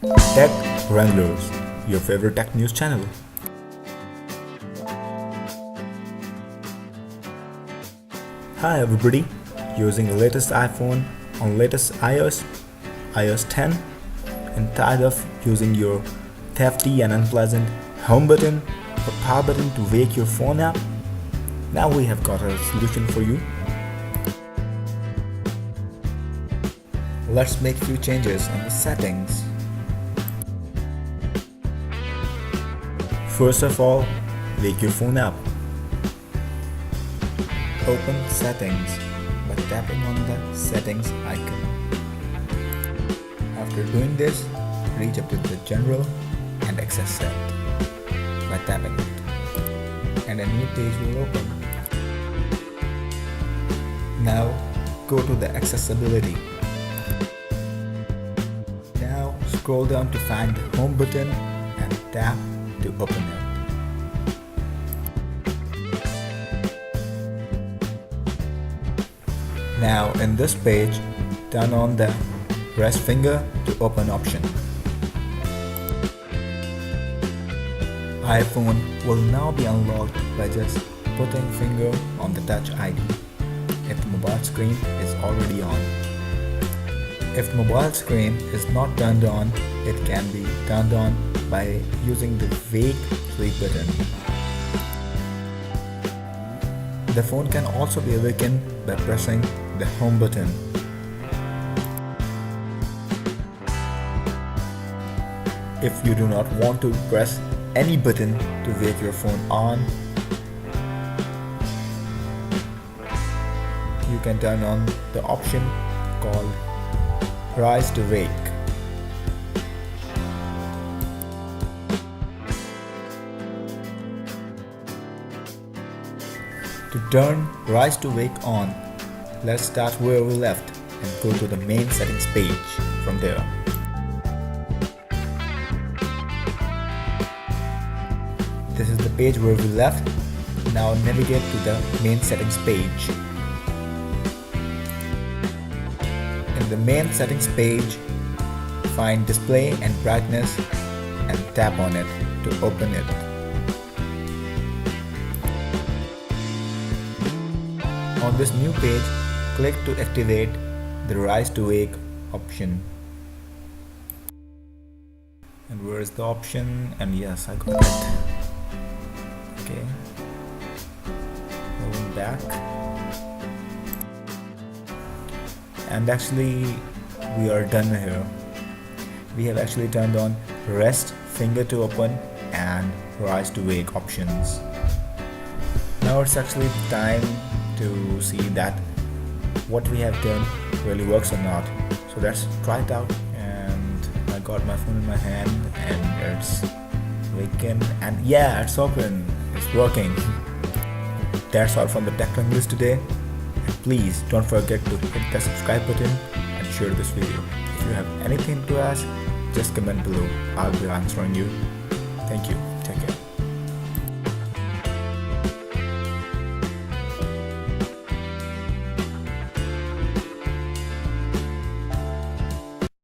Tech Wranglers, your favorite tech news channel. Hi everybody, using the latest iPhone on latest iOS 10, and tired of using your hefty and unpleasant home button or power button to wake your phone up? Now we have got a solution for you. Let's make few changes on the settings. First of all, wake your phone up. Open Settings by tapping on the Settings icon. After doing this, reach up to the General and Access Set by tapping it, and a new page will open. Now go to the Accessibility. Now scroll down to find the Home button and tap to open it. Now in this page, turn on the rest finger to open option. iPhone will now be unlocked by just putting finger on the Touch ID if the mobile screen is already on. If mobile screen is not turned on, it can be turned on by using the Wake Sleep button. The phone can also be awakened by pressing the Home button. If you do not want to press any button to wake your phone on, you can turn on the option called Rise to Wake. To turn Rise to Wake on, let's start where we left and go to the main settings page from there. This is the page where we left. Now navigate to the main settings page. In the main settings page, find Display and Brightness and tap on it to open it. On this new page, click to activate the Rise to Wake option. And where is the option? And yes, I got it. Okay. Moving back. And actually, we are done here. We have actually turned on Rest Finger to Open and Rise to Wake options. Now it's actually time to see that what we have done really works or not. So let's try it out. And I got my phone in my hand and it's waking, and yeah, it's open, it's working. That's all from the Tech Wranglers today. And please don't forget to hit the subscribe button and share this video. If you have anything to ask, just comment below. I'll be answering you. Thank you.